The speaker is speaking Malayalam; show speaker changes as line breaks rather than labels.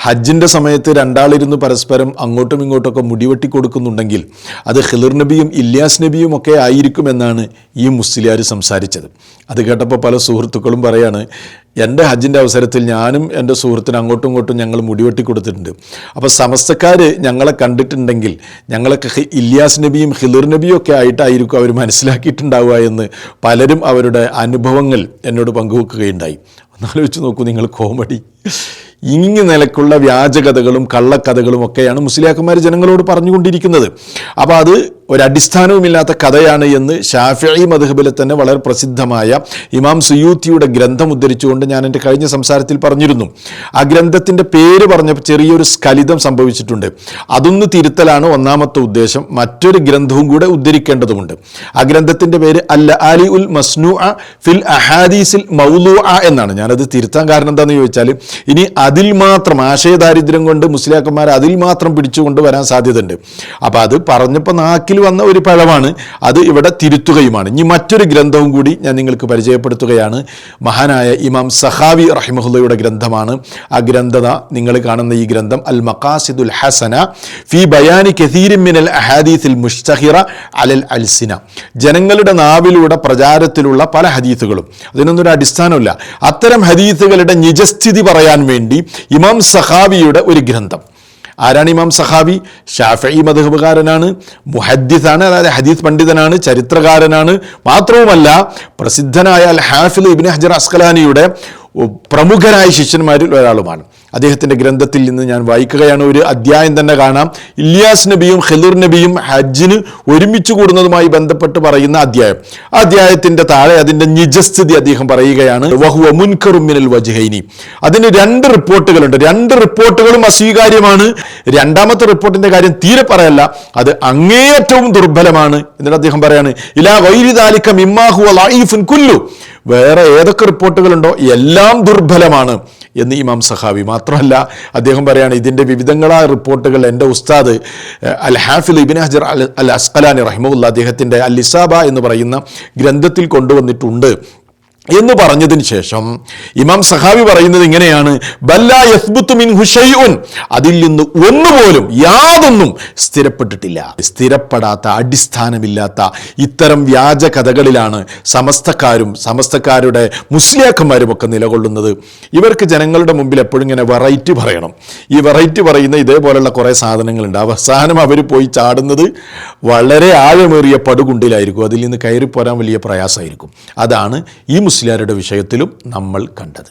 ഹജ്ജിൻ്റെ സമയത്ത് രണ്ടാളിരുന്ന് പരസ്പരം അങ്ങോട്ടും ഇങ്ങോട്ടൊക്കെ മുടിവെട്ടി കൊടുക്കുന്നുണ്ടെങ്കിൽ അത് ഖിളിർ നബിയും ഇല്യാസ് നബിയും ഒക്കെ ആയിരിക്കുമെന്നാണ് ഈ മുസ്ലിയാർ സംസാരിച്ചത്. അത് കേട്ടപ്പോൾ പല സുഹൃത്തുക്കളും പറയാണ്, എൻ്റെ ഹജ്ജിൻ്റെ അവസരത്തിൽ ഞാനും എൻ്റെ സുഹൃത്തിന് അങ്ങോട്ടും ഇങ്ങോട്ടും ഞങ്ങൾ മുടിവെട്ടി കൊടുത്തിട്ടുണ്ട്. അപ്പോൾ സമസ്തക്കാർ ഞങ്ങളെ കണ്ടിട്ടുണ്ടെങ്കിൽ ഞങ്ങളൊക്കെ ഇല്യാസ് നബിയും ഖിളിർ നബിയും ഒക്കെ ആയിട്ടായിരിക്കും അവർ മനസ്സിലാക്കിയിട്ടുണ്ടാവുക എന്ന് പലരും അവരുടെ അനുഭവങ്ങൾ എന്നോട് പങ്കുവെക്കുകയുണ്ടായി. ഒന്നാലോചിച്ച് നോക്കൂ നിങ്ങൾ, കോമഡി. ഇങ്ങി നിലക്കുള്ള വ്യാജകഥകളും കള്ളക്കഥകളും ഒക്കെയാണ് മുസ്ലിയാക്കന്മാർ ജനങ്ങളോട് പറഞ്ഞുകൊണ്ടിരിക്കുന്നത്. അപ്പോൾ അത് ഒരടിസ്ഥാനവുമില്ലാത്ത കഥയാണ് എന്ന് ഷാഫിഈ മദ്ഹബിലെ തന്നെ വളരെ പ്രസിദ്ധമായ ഇമാം സുയൂത്തിയുടെ ഗ്രന്ഥം ഉദ്ധരിച്ചുകൊണ്ട് ഞാൻ എൻ്റെ കഴിഞ്ഞ സംസാരത്തിൽ പറഞ്ഞിരുന്നു. ആ ഗ്രന്ഥത്തിൻ്റെ പേര് പറഞ്ഞപ്പോൾ ചെറിയൊരു സ്ഖലിതം സംഭവിച്ചിട്ടുണ്ട്. അതൊന്ന് തിരുത്തലാണ് ഒന്നാമത്തെ ഉദ്ദേശം. മറ്റൊരു ഗ്രന്ഥവും കൂടെ ഉദ്ധരിക്കേണ്ടതുണ്ട്. ആ ഗ്രന്ഥത്തിൻ്റെ പേര് അൽ ഉൽ മസ്നൂഅ ഫിൽ അഹാദീസിൽ മൗലൂഅ എന്നാണ്. ഞാനത് തിരുത്താൻ കാരണം എന്താണെന്ന് ചോദിച്ചാൽ, ഇനി അതിൽ മാത്രം ആശയദാരിദ്ര്യം കൊണ്ട് മുസ്ലിയാക്കന്മാർ അതിൽ മാത്രം പിടിച്ചുകൊണ്ട് വരാൻ സാധ്യതയുണ്ട്. അപ്പോൾ അത് പറഞ്ഞപ്പോൾ നാക്കിൽ വന്ന ഒരു പഴമാണ്, അത് ഇവിടെ തിരുത്തുകയുമാണ്. ഇനി മറ്റൊരു ഗ്രന്ഥവും കൂടി ഞാൻ നിങ്ങൾക്ക് പരിചയപ്പെടുത്തുകയാണ്. മഹാനായ ഇമാം സഖാവി റഹിമഹുല്ലയുടെ ഗ്രന്ഥമാണ്. ആ ഗ്രന്ഥത നിങ്ങൾ കാണുന്ന ഈ ഗ്രന്ഥം അൽ മഖാസിദുൽ ഹസന ഫി ബയാനി കസീരിൻ മിനൽ അഹാദീസിൽ മുസ്തഹിറ അലൽ അൽസിന. ജനങ്ങളുടെ നാവിലൂടെ പ്രചാരത്തിലുള്ള പല ഹദീസുകളും, അതിനൊന്നും ഒരു അടിസ്ഥാനമില്ല, അത്തരം ഹദീസുകളുടെ നിജസ്ഥിതി പറയാൻ വേണ്ടി ഇമാം സഖാവിയുടെ ഒരു ഗ്രന്ഥം. ആരാണ് ഇമാം സഖാവി? ഷാഫിഈ മദ്ഹബുകാരനാണ്, മുഹദ്ദിസാണ്, അതായത് ഹദീസ് പണ്ഡിതനാണ്, ചരിത്രകാരനാണ്. മാത്രവുമല്ല പ്രസിദ്ധനായ അൽ ഹാഫിദ് ഇബ്നു ഹജർ അസ്ഖലാനിയുടെ പ്രമുഖരായ ശിഷ്യന്മാരിൽ ഒരാളുമാണ്. അദ്ദേഹത്തിൻ്റെ ഗ്രന്ഥത്തിൽ നിന്ന് ഞാൻ വായിക്കുകയാണ്. ഒരു അധ്യായം തന്നെ കാണാം. ഇല്യാസ് നബിയും ഖിളിർ നബിയും ഹജ്ജിന് ഒരുമിച്ച് കൂടുന്നതുമായി ബന്ധപ്പെട്ട് പറയുന്ന അധ്യായം. ആ അധ്യായത്തിൻ്റെ താഴെ അതിൻ്റെ നിജസ്ഥിതി അദ്ദേഹം പറയുകയാണ്. വഹുവ മുൻകറും മിനൽ വജ്ഹൈനി. അതിന് 2 റിപ്പോർട്ടുകളുണ്ട്. 2 റിപ്പോർട്ടുകളും അസ്വീകാര്യമാണ്. രണ്ടാമത്തെ റിപ്പോർട്ടിൻ്റെ കാര്യം തീരെ പറയല്ല, അത് അങ്ങേയറ്റവും ദുർബലമാണ്. എന്നിട്ട് അദ്ദേഹം പറയാണ്, ഇലാ ഗൈരി ദാലിക മിമ്മാ ഹുവ ലഈഫുൻ കുല്ലു. വേറെ ഏതൊക്കെ റിപ്പോർട്ടുകളുണ്ടോ എല്ലാം ദുർബലമാണ് എന്ന് ഇമാം സഖാവി. മാത്രമല്ല അദ്ദേഹം പറയാണ്, ഇതിൻ്റെ വിവിധങ്ങളായ റിപ്പോർട്ടുകൾ എൻ്റെ ഉസ്താദ് അൽ ഹാഫിദ് ഇബ്നു ഹജർ അൽ അസ്ഖലാനി റഹിമഹുല്ലാഹ് അദ്ദേഹത്തിൻ്റെ അൽ ഇസാബ എന്ന് പറയുന്ന ഗ്രന്ഥത്തിൽ കൊണ്ടുവന്നിട്ടുണ്ട് എന്ന് പറഞ്ഞതിന് ശേഷം ഇമാം സഖാവി പറയുന്നത് ഇങ്ങനെയാണ്, ബല്ലാ യസ്ബുതു മിൻഹു ഷൈഉൻ. അതിൽ നിന്ന് ഒന്നുപോലും യാതൊന്നും സ്ഥിരപ്പെട്ടിട്ടില്ല. സ്ഥിരപ്പെടാത്ത, അടിസ്ഥാനമില്ലാത്ത ഇത്തരം വ്യാജ കഥകളിലാണ് സമസ്തക്കാരുടെ മുസ്ലിയാക്കന്മാരും ഒക്കെ നിലകൊള്ളുന്നത്. ഇവർക്ക് ജനങ്ങളുടെ മുമ്പിൽ എപ്പോഴും ഇങ്ങനെ വെറൈറ്റി പറയണം. ഈ വെറൈറ്റി പറയുന്ന ഇതേപോലുള്ള കുറേ സാധനങ്ങളുണ്ട്. അവസാനം അവർ പോയി ചാടുന്നത് വളരെ ആഴമേറിയ പടുകുണ്ടിലായിരിക്കും. അതിൽ നിന്ന് കയറിപ്പോരാൻ വലിയ പ്രയാസമായിരിക്കും. അതാണ് ഈ മുസ്ലിയാരുടെ വിഷയത്തിലും നമ്മൾ കണ്ടത്.